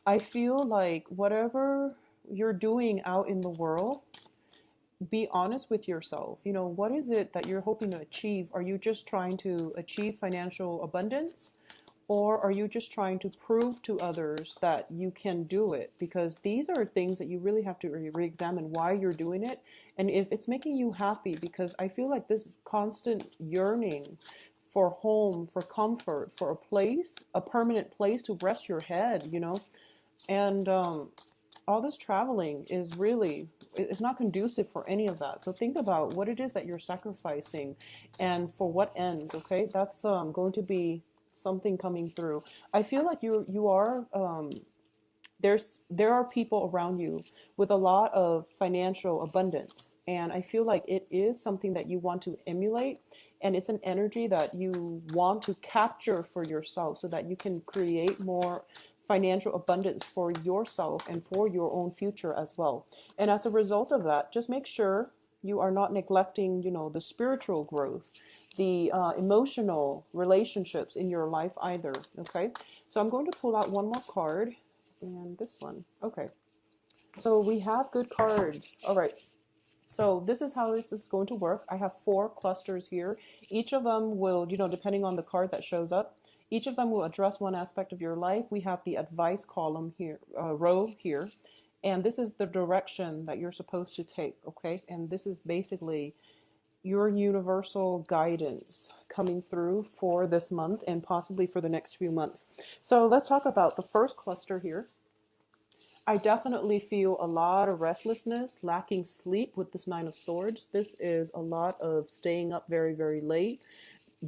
I feel like whatever you're doing out in the world, be honest with yourself. You know, what is it that you're hoping to achieve? Are you just trying to achieve financial abundance? Or are you just trying to prove to others that you can do it? Because these are things that you really have to re-examine why you're doing it and if it's making you happy. Because I feel like this constant yearning for home, for comfort, for a place, a permanent place to rest your head, you know, and all this traveling is really, it's not conducive for any of that. So think about what it is that you're sacrificing and for what ends. Okay, that's going to be something coming through. I feel like you are there are people around you with a lot of financial abundance, and I feel like it is something that you want to emulate, and it's an energy that you want to capture for yourself so that you can create more financial abundance for yourself and for your own future as well. And as a result of that, just make sure you are not neglecting, you know, the spiritual growth, the emotional relationships in your life either. Okay, so I'm going to pull out one more card, and this one. Okay, so we have good cards. All right, so this is how this is going to work. I have four clusters here. Each of them will, you know, depending on the card that shows up, each of them will address one aspect of your life. We have the advice column here, row here, and this is the direction that you're supposed to take. Okay, and this is basically your universal guidance coming through for this month and possibly for the next few months. So let's talk about the first cluster here. I definitely feel a lot of restlessness, lacking sleep with this Nine of Swords. This is a lot of staying up very, very late,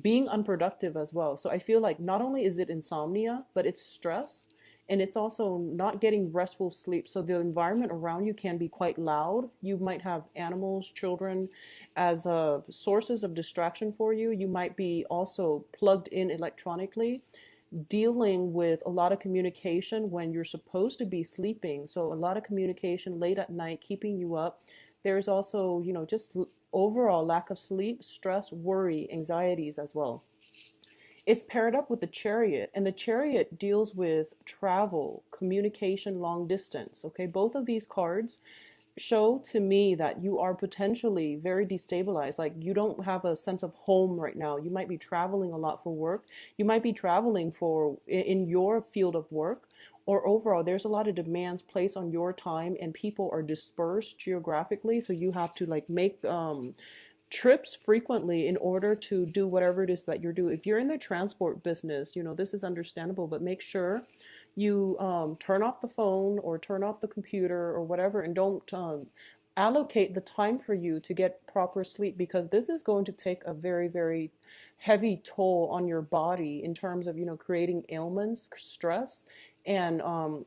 being unproductive as well. So I feel like not only is it insomnia, but it's stress and it's also not getting restful sleep. So the environment around you can be quite loud. You might have animals, children as sources of distraction for you. You might be also plugged in electronically, dealing with a lot of communication when you're supposed to be sleeping. So a lot of communication late at night, keeping you up. There's also, you know, just overall lack of sleep, stress, worry, anxieties as well. It's paired up with the Chariot, and the Chariot deals with travel, communication, long distance. Okay, both of these cards show to me that you are potentially very destabilized. Like you don't have a sense of home right now. You might be traveling a lot for work. You might be traveling for in your field of work, or overall there's a lot of demands placed on your time and people are dispersed geographically. So you have to like make trips frequently in order to do whatever it is that you're doing. If you're in the transport business, you know, this is understandable, but make sure you turn off the phone or turn off the computer or whatever, and don't allocate the time for you to get proper sleep, because this is going to take a very, very heavy toll on your body in terms of, you know, creating ailments, stress. And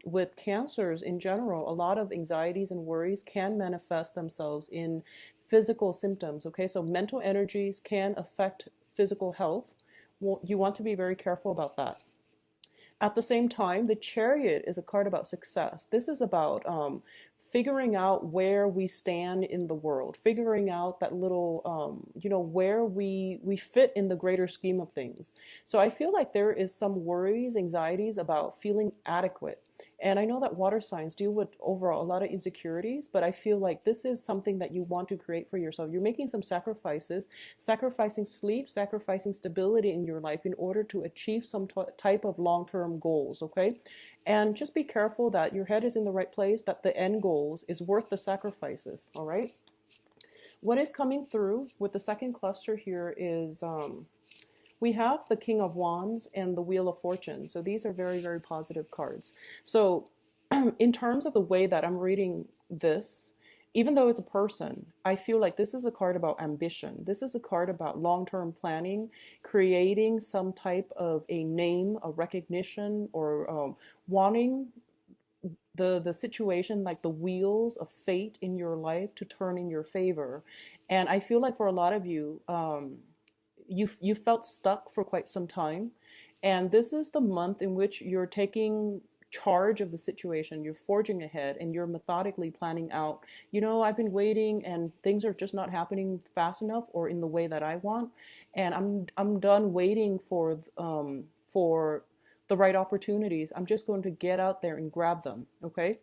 with cancers in general, a lot of anxieties and worries can manifest themselves in physical symptoms. Okay, so mental energies can affect physical health. Well, you want to be very careful about that. At the same time, the Chariot is a card about success. This is about figuring out where we stand in the world, figuring out that little, you know, where we fit in the greater scheme of things. So I feel like there is some worries, anxieties about feeling adequate. And I know that water signs deal with overall a lot of insecurities, but I feel like this is something that you want to create for yourself. You're making some sacrifices, sacrificing sleep, sacrificing stability in your life in order to achieve some type of long-term goals, okay? And just be careful that your head is in the right place, that the end goals is worth the sacrifices, all right? What is coming through with the second cluster here is we have the King of Wands and the Wheel of Fortune. So these are very, very positive cards. So in terms of the way that I'm reading this, even though it's a person, I feel like this is a card about ambition. This is a card about long-term planning, creating some type of a name, a recognition, or wanting the situation, like the wheels of fate in your life, to turn in your favor. And I feel like for a lot of you, you felt stuck for quite some time, and this is the month in which you're taking charge of the situation. You're forging ahead and you're methodically planning out, you know, I've been waiting and things are just not happening fast enough or in the way that I want, and I'm done waiting for the the right opportunities, I'm just going to get out there and grab them. Okay.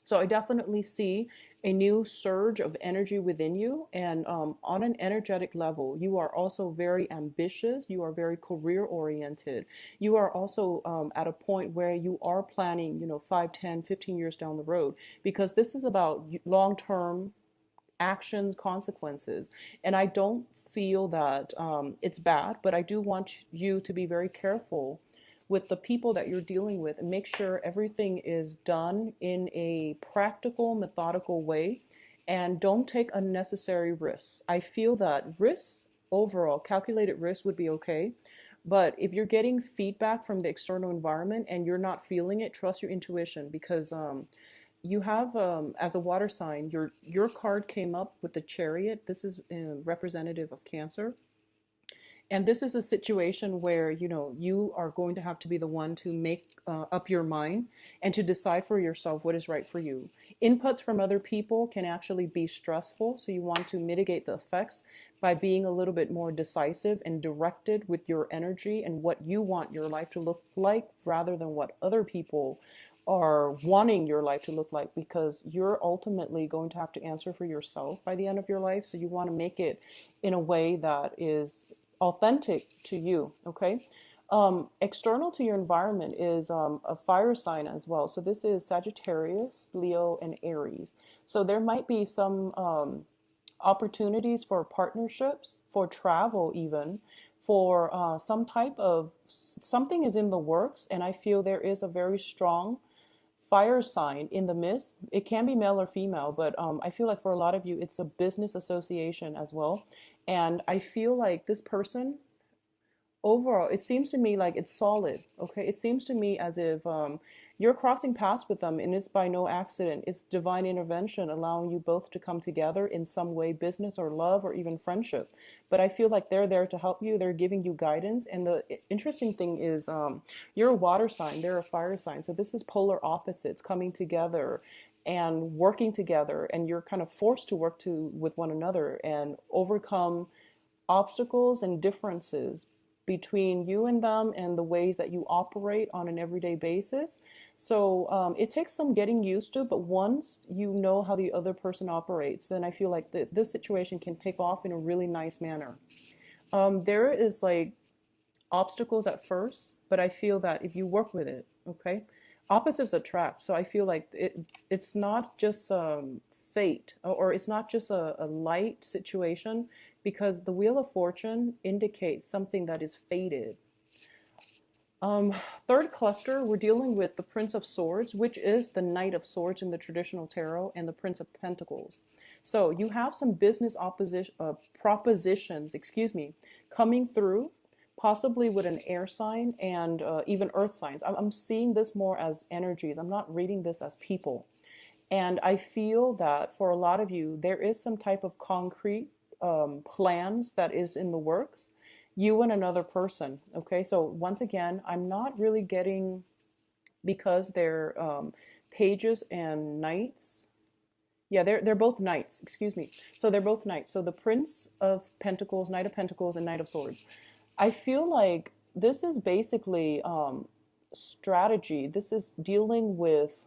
So I definitely see a new surge of energy within you. And on an energetic level, you are also very ambitious. You are very career oriented. You are also at a point where you are planning, 5, 10, 15 years down the road, because this is about long term actions, consequences. And I don't feel that it's bad, but I do want you to be very careful with the people that you're dealing with and make sure everything is done in a practical, methodical way, and don't take unnecessary risks. I feel that risks overall, calculated risk would be okay. But if you're getting feedback from the external environment and you're not feeling it, trust your intuition, because you have as a water sign, your card came up with the Chariot. This is representative of Cancer. And this is a situation where, you are going to have to be the one to make up your mind and to decide for yourself what is right for you. Inputs from other people can actually be stressful, so you want to mitigate the effects by being a little bit more decisive and directed with your energy and what you want your life to look like, rather than what other people are wanting your life to look like, because you're ultimately going to have to answer for yourself by the end of your life. So you want to make it in a way that is authentic to you. Okay. External to your environment is a fire sign as well. So this is Sagittarius, Leo, and Aries. So there might be some opportunities for partnerships, for travel, even for some type of something is in the works. And I feel there is a very strong fire sign in the midst. It can be male or female, but I feel like for a lot of you, it's a business association as well. And I feel like this person overall, it seems to me like it's solid. Okay, it seems to me as if you're crossing paths with them, and it's by no accident. It's divine intervention allowing you both to come together in some way, business or love or even friendship. But I feel like they're there to help you. They're giving you guidance. And the interesting thing is, you're a water sign, they're a fire sign. So this is polar opposites coming together and working together, and you're kind of forced to work with one another and overcome obstacles and differences between you and them and the ways that you operate on an everyday basis. So it takes some getting used to, but once you know how the other person operates, then I feel like this situation can take off in a really nice manner. There is like obstacles at first, but I feel that if you work with it, okay, opposites attract. So I feel like it's not just fate, or it's not just a light situation, because the Wheel of Fortune indicates something that is fated. Um, Third cluster, we're dealing with the Prince of Swords, which is the Knight of Swords in the traditional tarot, and the Prince of Pentacles. So you have some business propositions, coming through, possibly with an air sign and even earth signs. I'm seeing this more as energies. I'm not reading this as people. And I feel that for a lot of you, there is some type of concrete plans that is in the works, you and another person. Okay, so once again, I'm not really getting, because they're pages and knights. Yeah, they're both knights. Excuse me. So they're both knights. So the Prince of Pentacles, Knight of Pentacles, and Knight of Swords. I feel like this is basically strategy. This is dealing with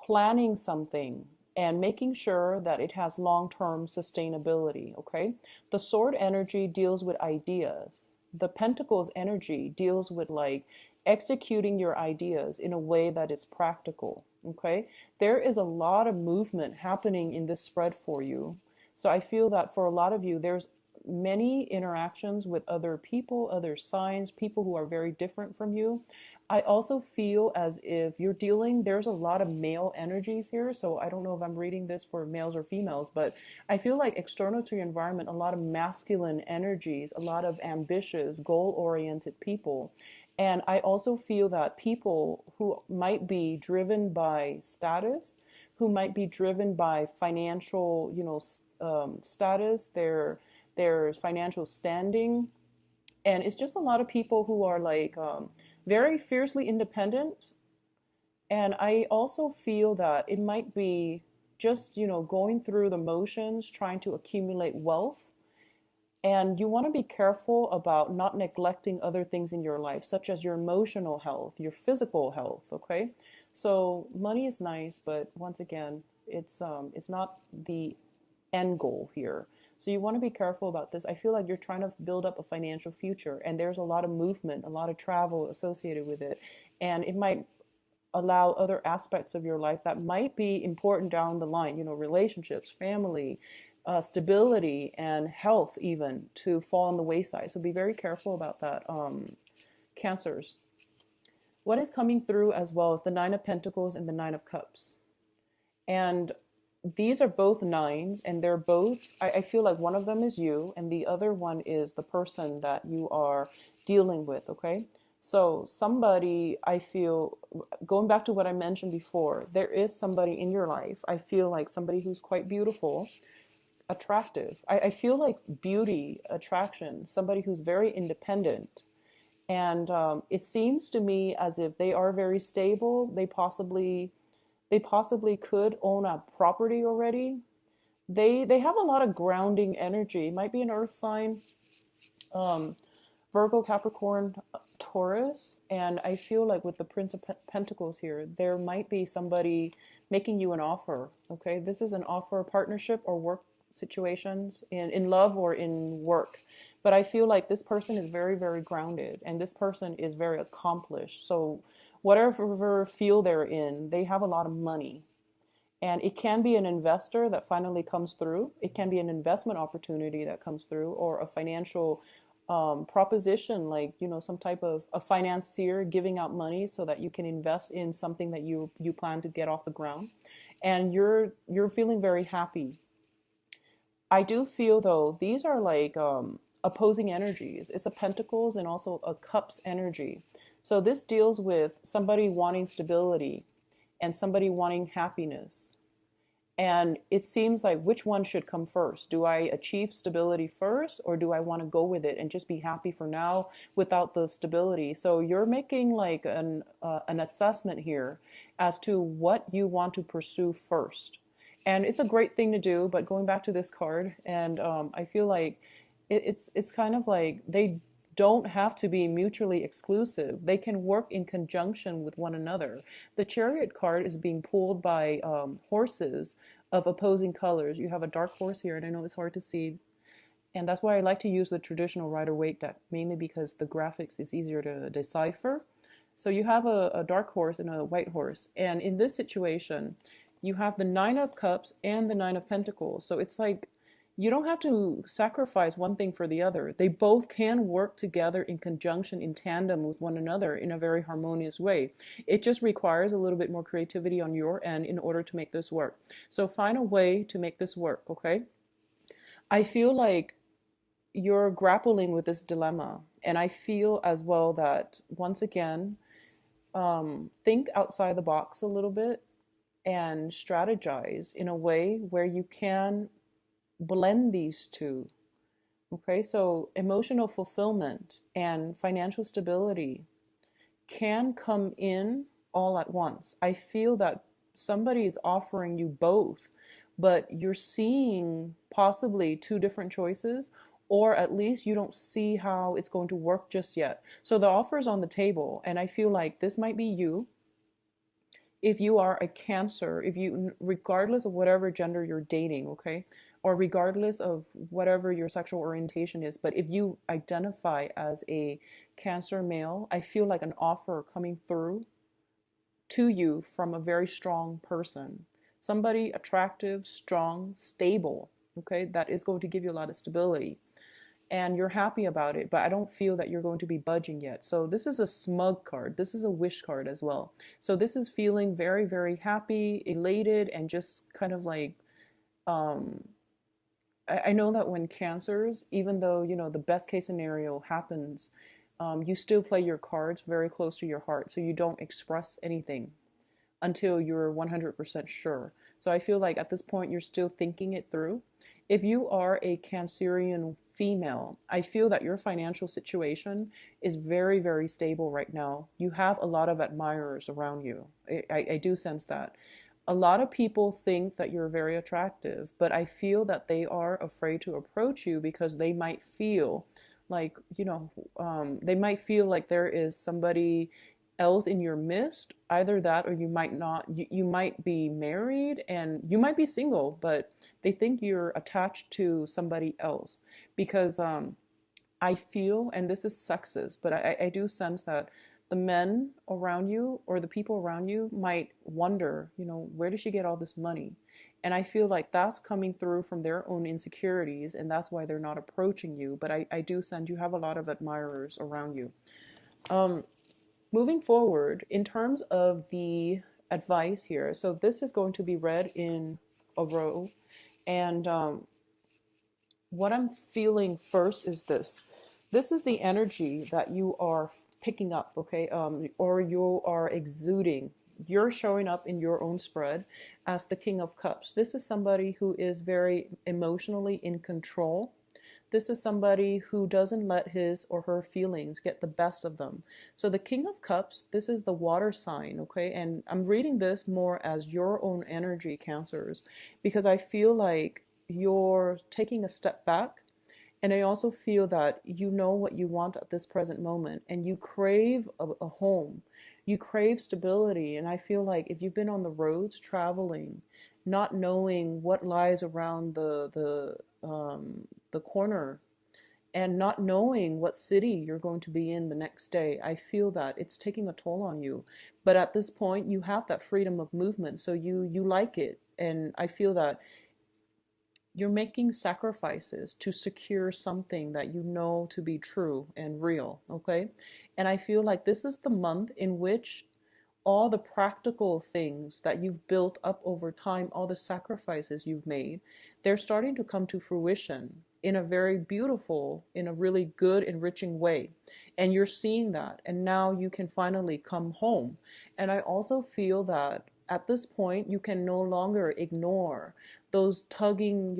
planning something and making sure that it has long-term sustainability. Okay, the sword energy deals with ideas. The pentacles energy deals with like executing your ideas in a way that is practical. Okay, there is a lot of movement happening in this spread for you. So I feel that for a lot of you, there's many interactions with other people, other signs, people who are very different from you. I also feel as if you're dealing, there's a lot of male energies here. So I don't know if I'm reading this for males or females, but I feel like external to your environment, a lot of masculine energies, a lot of ambitious, goal oriented people. And I also feel that people who might be driven by status, who might be driven by financial, status, their financial standing. And it's just a lot of people who are like very fiercely independent. And I also feel that it might be just, going through the motions, trying to accumulate wealth. And you want to be careful about not neglecting other things in your life, such as your emotional health, your physical health, okay? So money is nice, but once again, it's not the end goal here. So you want to be careful about this. I feel like you're trying to build up a financial future, and there's a lot of movement, a lot of travel associated with it, and it might allow other aspects of your life that might be important down the line, relationships, family, stability, and health even to fall on the wayside. So be very careful about that. Cancers. What is coming through as well is the Nine of Pentacles and the Nine of Cups. And these are both nines, and they're both, I feel like one of them is you, and the other one is the person that you are dealing with, okay? So, somebody, I feel, going back to what I mentioned before, there is somebody in your life. I feel like somebody who's quite beautiful, attractive. I feel like beauty, attraction, somebody who's very independent. And it seems to me as if they are very stable. They possibly could own a property already. They have a lot of grounding energy. It might be an earth sign, um, Virgo, Capricorn, Taurus, and I feel like with the Prince of Pentacles here, there might be somebody making you an offer. Okay, this is an offer, partnership, or work situations in love or in work. But I feel like this person is very, very grounded, and this person is very accomplished. So whatever field they're in, they have a lot of money. And it can be an investor that finally comes through. It can be an investment opportunity that comes through, or a financial proposition, like some type of a financier giving out money so that you can invest in something that you plan to get off the ground, and you're feeling very happy. I do feel though these are like opposing energies. It's a Pentacles and also a Cups energy. So this deals with somebody wanting stability and somebody wanting happiness. And it seems like which one should come first? Do I achieve stability first, or do I want to go with it and just be happy for now without the stability? So you're making like an assessment here as to what you want to pursue first. And it's a great thing to do, but going back to this card, and I feel like it's kind of like they don't have to be mutually exclusive. They can work in conjunction with one another. The Chariot card is being pulled by horses of opposing colors. You have a dark horse here, and I know it's hard to see. And that's why I like to use the traditional Rider-Waite deck, mainly because the graphics is easier to decipher. So you have a dark horse and a white horse. And in this situation, you have the Nine of Cups and the Nine of Pentacles. So it's like you don't have to sacrifice one thing for the other. They both can work together in conjunction, in tandem with one another in a very harmonious way. It just requires a little bit more creativity on your end in order to make this work. So find a way to make this work, okay? I feel like you're grappling with this dilemma. And I feel as well that, once again, think outside the box a little bit and strategize in a way where you can blend these two. Okay, so emotional fulfillment and financial stability can come in all at once. I feel that somebody is offering you both, but you're seeing possibly two different choices, or at least you don't see how it's going to work just yet. So the offer is on the table, and I feel like this might be you. If you are a Cancer, if you, regardless of whatever gender you're dating, okay, or regardless of whatever your sexual orientation is, but if you identify as a Cancer male, I feel like an offer coming through to you from a very strong person, somebody attractive, strong, stable, okay, that is going to give you a lot of stability, and you're happy about it, but I don't feel that you're going to be budging yet. So this is a smug card. This is a wish card as well. So this is feeling very, very happy, elated, and just kind of like, um, I know that when Cancers, even though, the best case scenario happens, you still play your cards very close to your heart. So you don't express anything until you're 100% sure. So I feel like at this point you're still thinking it through. If you are a Cancerian female, I feel that your financial situation is very, very stable right now. You have a lot of admirers around you. I do sense that. A lot of people think that you're very attractive, but I feel that they are afraid to approach you because they might feel like, they might feel like there is somebody else in your midst. Either that, or you might not, you might be married and you might be single, but they think you're attached to somebody else because I feel, and this is sexist, but I do sense that the men around you or the people around you might wonder, where did she get all this money? And I feel like that's coming through from their own insecurities, and that's why they're not approaching you. But I do sense you have a lot of admirers around you. Um, Moving forward, in terms of the advice here, so this is going to be read in a row. And what I'm feeling first is this. This is the energy that you are picking up, okay? Or you are exuding. You're showing up in your own spread as the King of Cups. This is somebody who is very emotionally in control. This is somebody who doesn't let his or her feelings get the best of them. So the King of Cups, this is the water sign, okay? And I'm reading this more as your own energy, Cancers, because I feel like you're taking a step back. And I also feel that you know what you want at this present moment and you crave a home. You crave stability. And I feel like if you've been on the roads traveling, not knowing what lies around the corner and not knowing what city you're going to be in the next day, I feel that it's taking a toll on you. But at this point, you have that freedom of movement, so you like it. And I feel that you're making sacrifices to secure something that you know to be true and real, okay? And I feel like this is the month in which all the practical things that you've built up over time, all the sacrifices you've made, they're starting to come to fruition in a very beautiful, in a really good, enriching way. And you're seeing that. And now you can finally come home. And I also feel that at this point, you can no longer ignore those tugging,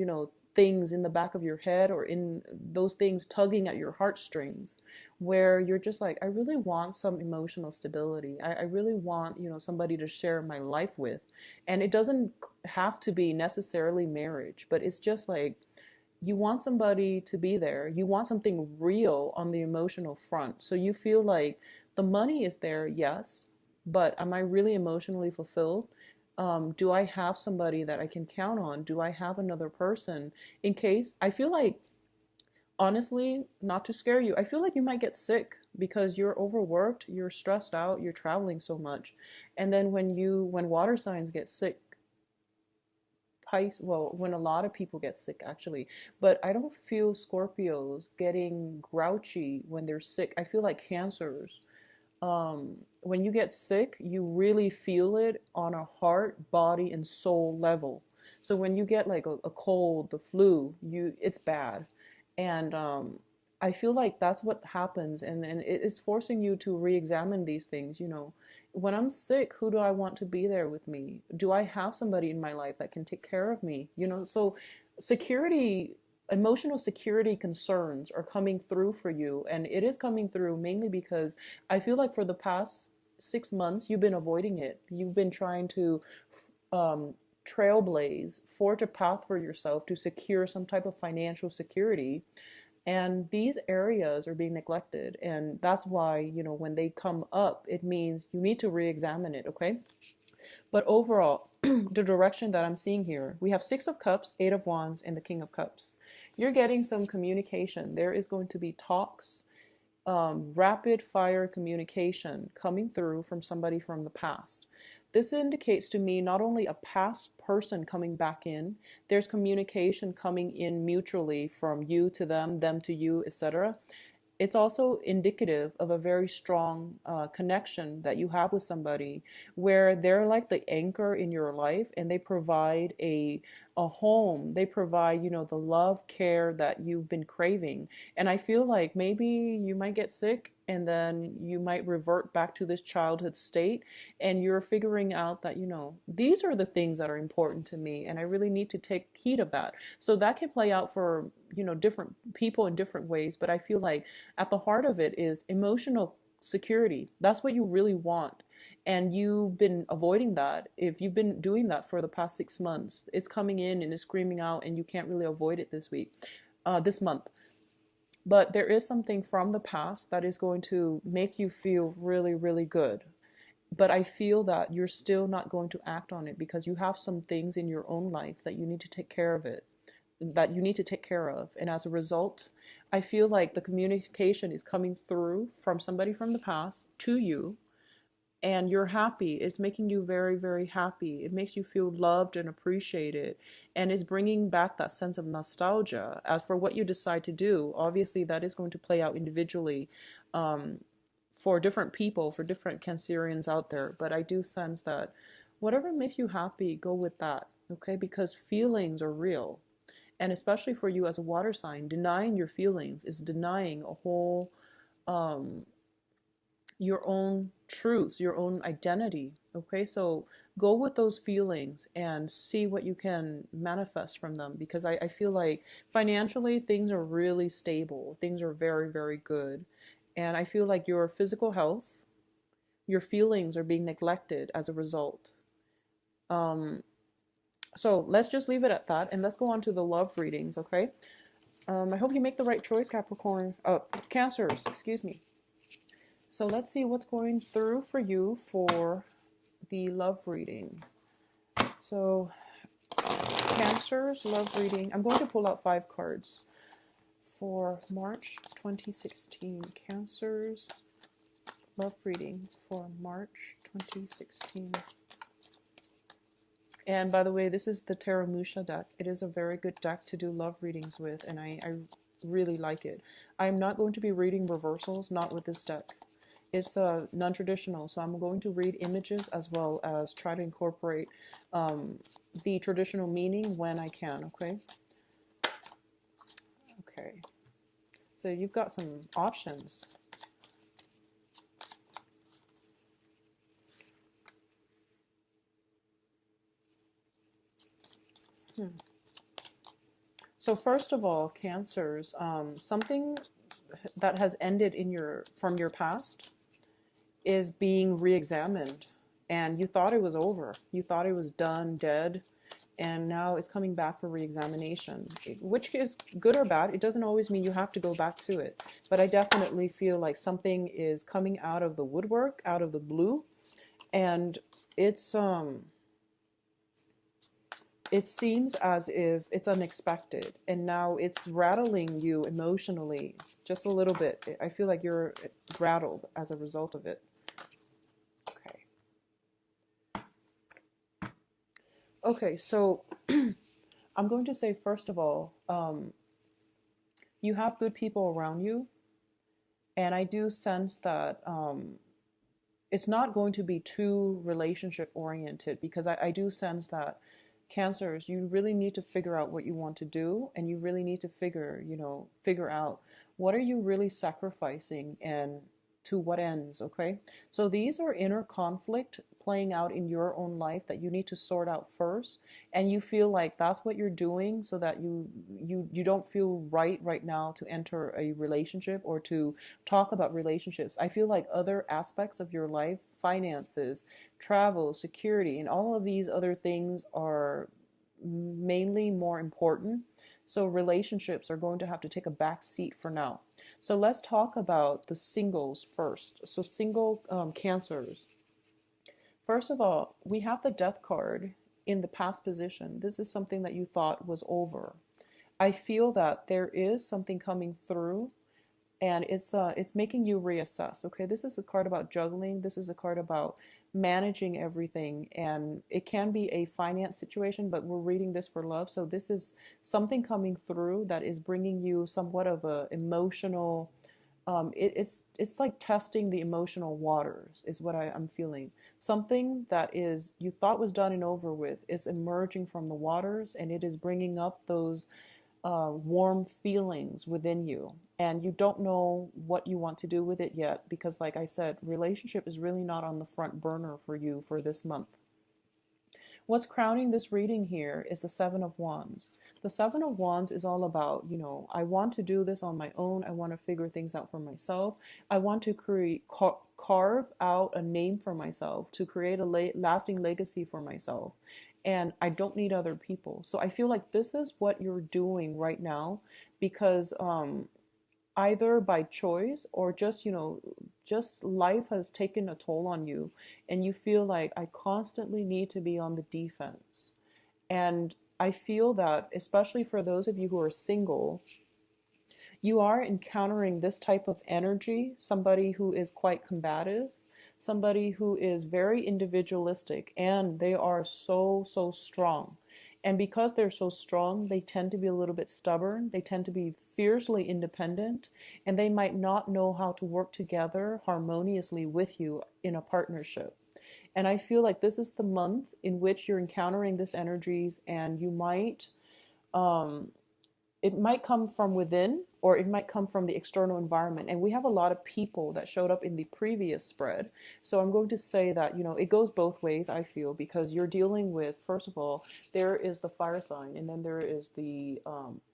things in the back of your head or in those things tugging at your heartstrings where you're just like, I really want some emotional stability. I really want, somebody to share my life with. And it doesn't have to be necessarily marriage, but it's just like you want somebody to be there. You want something real on the emotional front. So you feel like the money is there, yes, but am I really emotionally fulfilled? Do I have somebody that I can count on? Do I have another person in case? I feel like, honestly, not to scare you, I feel like you might get sick because you're overworked, you're stressed out, you're traveling so much. And then when water signs get sick, well, when a lot of people get sick actually, but I don't feel Scorpios getting grouchy when they're sick. I feel like Cancers, when you get sick, you really feel it on a heart, body, and soul level. So when you get like a cold, the flu, it's bad. And I feel like that's what happens, and it's forcing you to re-examine these things. When I'm sick, who do I want to be there with me? Do I have somebody in my life that can take care of me? So security, emotional security concerns are coming through for you, and it is coming through mainly because I feel like for the past 6 months you've been avoiding it. You've been trying to um, trailblaze, forge a path for yourself to secure some type of financial security, and these areas are being neglected. And that's why, when they come up, it means you need to re-examine it, okay? But overall, the direction that I'm seeing here, we have Six of Cups, Eight of Wands, and the King of Cups. You're getting some communication. There is going to be talks, rapid fire communication coming through from somebody from the past. This indicates to me not only a past person coming back in, there's communication coming in mutually from you to them to you, etc. It's also indicative of a very strong connection that you have with somebody where they're like the anchor in your life, and they provide a home. They provide, the love, care that you've been craving. And I feel like maybe you might get sick and then you might revert back to this childhood state, and you're figuring out that, these are the things that are important to me and I really need to take heed of that. So that can play out for, different people in different ways, but I feel like at the heart of it is emotional security. That's what you really want. and you've been avoiding that, if you've been doing that for the past 6 months, it's coming in and it's screaming out, and you can't really avoid it this week, this month. But there is something from the past that is going to make you feel really, really good. But I feel that you're still not going to act on it because you have some things in your own life that you need to take care of it, that you need to take care of. And as a result, I feel like the communication is coming through from somebody from the past to you, and you're happy. It's making you very, very happy. It makes you feel loved and appreciated, and is bringing back that sense of nostalgia. As for what you decide to do, obviously that is going to play out individually, um, for different people, for different Cancerians out there. But I do sense that whatever makes you happy, go with that, okay? Because feelings are real. And especially for you as a water sign, denying your feelings is denying a whole, um, your own truths, your own identity. Okay, so go with those feelings and see what you can manifest from them, because I feel like financially things are really stable. Things are very, very good. And I feel like your physical health, your feelings are being neglected as a result. Um, so let's just leave it at that, and let's go on to the love readings, okay? I hope you make the right choice, Capricorn. Cancers, excuse me. So let's see what's going through for you for the love reading. So, Cancers, love reading. I'm going to pull out 5 cards for March 2016. Cancers, love reading for March 2016. And by the way, this is the Tarot Musha deck. It is a very good deck to do love readings with, and I really like it. I'm not going to be reading reversals, not with this deck. It's non-traditional, so I'm going to read images as well as try to incorporate the traditional meaning when I can, okay? Okay. So you've got some options. So first of all, Cancers, something that has ended in from your past is being re-examined, and you thought it was over. You thought it was done, dead, and now it's coming back for re-examination, which is good or bad. It doesn't always mean you have to go back to it, but I definitely feel like something is coming out of the woodwork, out of the blue, and it's it seems as if it's unexpected, and now it's rattling you emotionally just a little bit. I feel like you're rattled as a result of it. Okay. Okay, so I'm going to say, first of all, you have good people around you, and I do sense that it's not going to be too relationship oriented, because I do sense that Cancers, you really need to figure out what you want to do, and you really need to figure out what are you really sacrificing and to what ends, okay? So these are inner conflict playing out in your own life that you need to sort out first, and you feel like that's what you're doing so that you don't feel right now to enter a relationship or to talk about relationships. I feel like other aspects of your life, finances, travel, security, and all of these other things are mainly more important. So relationships are going to have to take a back seat for now. So let's talk about the singles first. So single Cancers. First of all, we have the Death card in the past position. This is something that you thought was over. I feel that there is something coming through, and it's making you reassess. Okay, this is a card about juggling. This is a card about managing everything, and it can be a finance situation, but we're reading this for love. So this is something coming through that is bringing you somewhat of a emotional, it's like testing the emotional waters is what I'm feeling. Something that is you thought was done and over with is emerging from the waters, and it is bringing up those warm feelings within you, and you don't know what you want to do with it yet, because like I said, relationship is really not on the front burner for you for this month. what's crowning this reading here is the Seven of Wands. The Seven of Wands is all about, I want to do this on my own. I want to figure things out for myself. I want to carve out a name for myself, to create a lasting legacy for myself. And I don't need other people. So I feel like this is what you're doing right now, because either by choice or just just life has taken a toll on you, and you feel like I constantly need to be on the defense. And I feel that, especially for those of you who are single, you are encountering this type of energy, somebody who is quite combative, somebody who is very individualistic, and they are so, so strong. And because they're so strong, they tend to be a little bit stubborn. They tend to be fiercely independent, and they might not know how to work together harmoniously with you in a partnership. And I feel like this is the month in which you're encountering this energies, and you might um, it might come from within, or it might come from the external environment. And we have a lot of people that showed up in the previous spread. So I'm going to say that, it goes both ways, I feel, because you're dealing with, first of all, there is the fire sign, and then there is the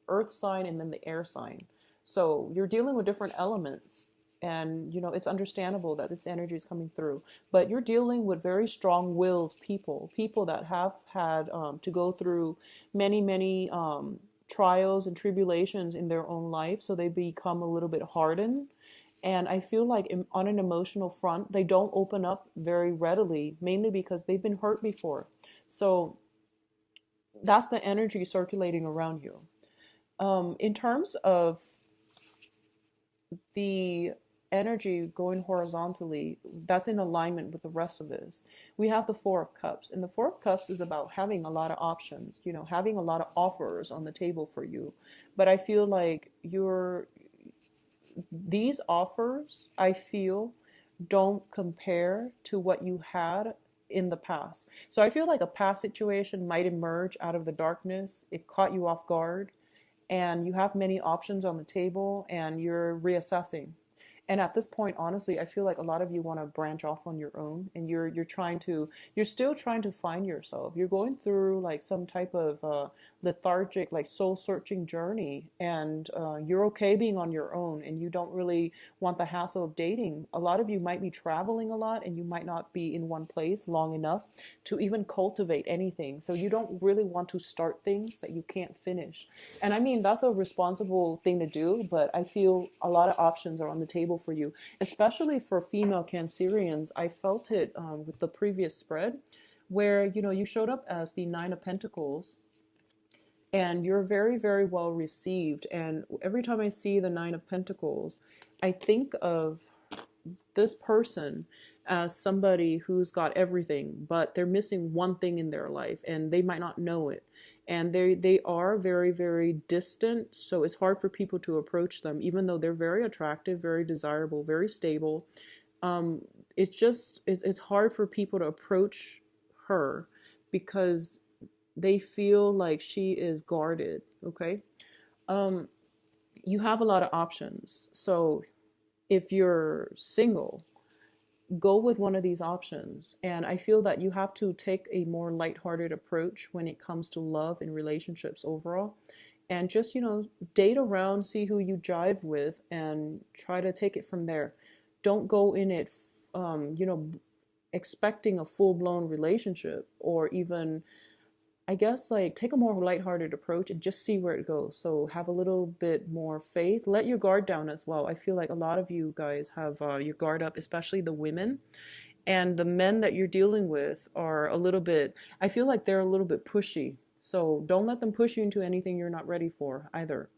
earth sign, and then the air sign. So you're dealing with different elements. And, it's understandable that this energy is coming through. But you're dealing with very strong willed people, people that have had to go through many, many trials and tribulations in their own life, so they become a little bit hardened. And I feel like on an emotional front, they don't open up very readily, mainly because they've been hurt before. So that's the energy circulating around you. In terms of the energy going horizontally, that's in alignment with the rest of this. We have the Four of Cups, and the Four of Cups is about having a lot of options, having a lot of offers on the table for you. But I feel like these offers, I feel, don't compare to what you had in the past. So I feel like a past situation might emerge out of the darkness. It caught you off guard, and you have many options on the table, and you're reassessing. And at this point, honestly, I feel like a lot of you want to branch off on your own, and you're still trying to find yourself. You're going through like some type of lethargic, like soul searching journey, and you're okay being on your own, and you don't really want the hassle of dating. A lot of you might be traveling a lot, and you might not be in one place long enough to even cultivate anything. So you don't really want to start things that you can't finish. And I mean, that's a responsible thing to do, but I feel a lot of options are on the table for you, especially for female Cancerians. I felt it with the previous spread, where, you showed up as the Nine of Pentacles, and you're very, very well received. And every time I see the Nine of Pentacles, I think of this person as somebody who's got everything, but they're missing one thing in their life, and they might not know it. And they are very, very distant, so it's hard for people to approach them, even though they're very attractive, very desirable, very stable. It's hard for people to approach her because they feel like she is guarded. Okay. You have a lot of options. So if you're single, go with one of these options. And I feel that you have to take a more lighthearted approach when it comes to love and relationships overall. And just, date around, see who you jive with, and try to take it from there. Don't go in it, expecting a full blown relationship, or even, I guess, like, take a more lighthearted approach and just see where it goes. So have a little bit more faith. Let your guard down as well. I feel like a lot of you guys have your guard up, especially the women. And the men that you're dealing with are a little bit, I feel like they're a little bit pushy. So don't let them push you into anything you're not ready for either.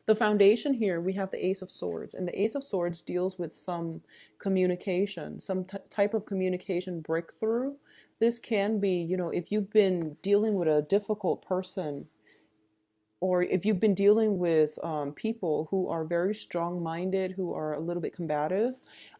The foundation here, we have the Ace of Swords, and the Ace of Swords deals with some communication, some type of communication breakthrough. This can be, if you've been dealing with a difficult person, or if you've been dealing with people who are very strong-minded, who are a little bit combative,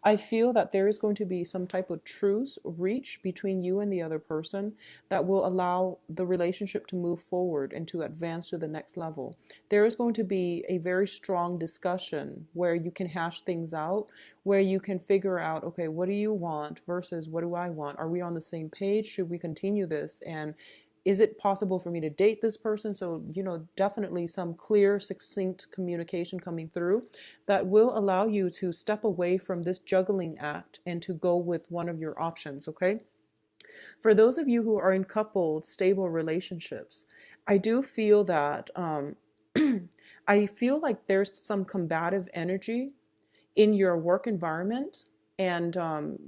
I feel that there is going to be some type of truce reach between you and the other person that will allow the relationship to move forward and to advance to the next level. There is going to be a very strong discussion where you can hash things out, where you can figure out, okay, what do you want versus what do I want? Are we on the same page? Should we continue this? And is it possible for me to date this person? So, definitely some clear, succinct communication coming through that will allow you to step away from this juggling act and to go with one of your options, okay? For those of you who are in coupled, stable relationships, I do feel that I feel like there's some combative energy in your work environment, and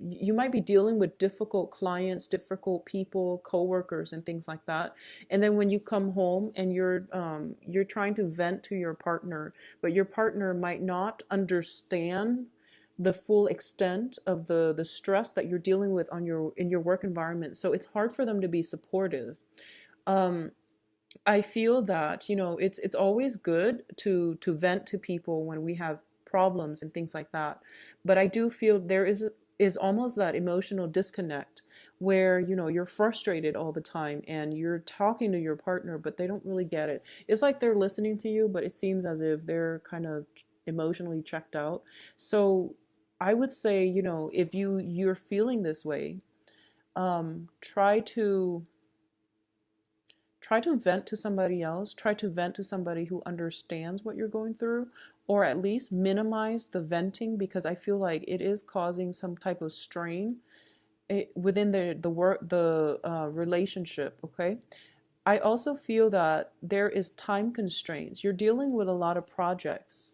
you might be dealing with difficult clients, difficult people, coworkers, and things like that. And then when you come home and you're trying to vent to your partner, but your partner might not understand the full extent of the stress that you're dealing with on your in your work environment. So it's hard for them to be supportive. Um, I feel that, it's always good to vent to people when we have problems and things like that. But I do feel there is almost that emotional disconnect where, you're frustrated all the time and you're talking to your partner, but they don't really get it. It's like they're listening to you, but it seems as if they're kind of emotionally checked out. So I would say, if you're feeling this way, try to vent to somebody else, try to vent to somebody who understands what you're going through, or at least minimize the venting, because I feel like it is causing some type of strain within the work, the relationship. Okay. I also feel that there is time constraints. You're dealing with a lot of projects,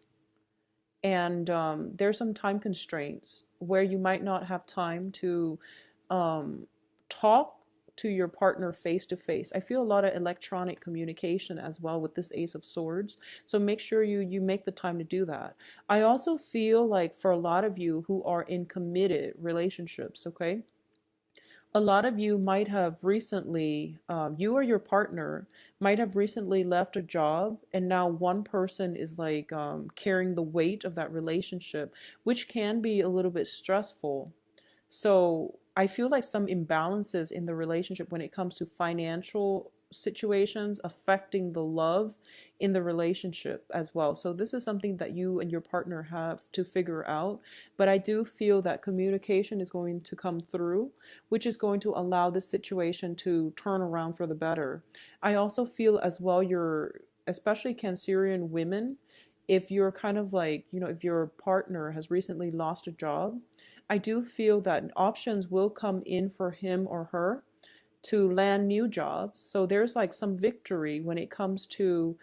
and there's some time constraints where you might not have time to talk to your partner face to face. I feel a lot of electronic communication as well with this Ace of Swords. So make sure you make the time to do that. I also feel like for a lot of you who are in committed relationships, okay, a lot of you might have recently, you or your partner might have recently left a job, and now one person is like carrying the weight of that relationship, which can be a little bit stressful. So I feel like some imbalances in the relationship when it comes to financial situations affecting the love in the relationship as well. So this is something that you and your partner have to figure out. But I do feel that communication is going to come through, which is going to allow this situation to turn around for the better. I also feel as well, especially Cancerian women, if you're kind of like, if your partner has recently lost a job, I do feel that options will come in for him or her to land new jobs. So there's like some victory when it comes to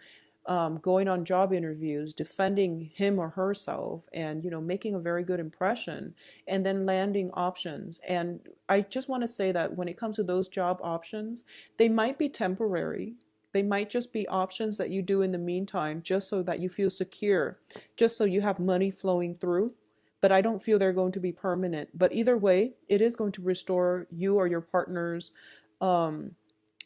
going on job interviews, defending him or herself, and making a very good impression, and then landing options. And I just want to say that when it comes to those job options, they might be temporary. They might just be options that you do in the meantime, just so that you feel secure, just so you have money flowing through. But I don't feel they're going to be permanent. But either way, it is going to restore you or your partner's um,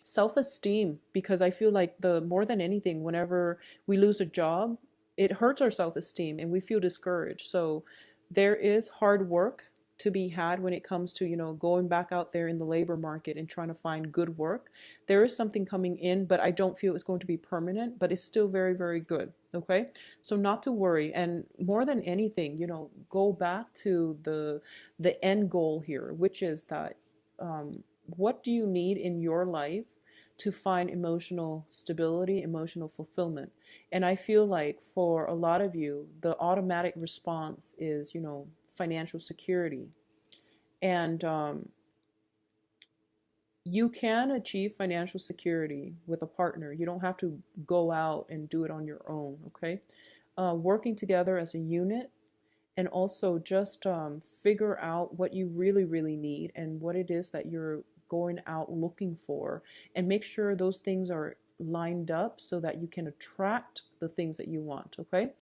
self-esteem, because I feel like the more than anything, whenever we lose a job, it hurts our self-esteem and we feel discouraged. So there is hard work to be had when it comes to going back out there in the labor market and trying to find good work. There is something coming in, but I don't feel it's going to be permanent, but it's still very, very good. Okay, so not to worry. And more than anything, go back to the end goal here, which is that what do you need in your life to find emotional stability, emotional fulfillment? And I feel like for a lot of you, the automatic response is, financial security. And you can achieve financial security with a partner. You don't have to go out and do it on your own, okay? Working together as a unit, and also just figure out what you really, really need and what it is that you're going out looking for, and make sure those things are lined up so that you can attract the things that you want, okay?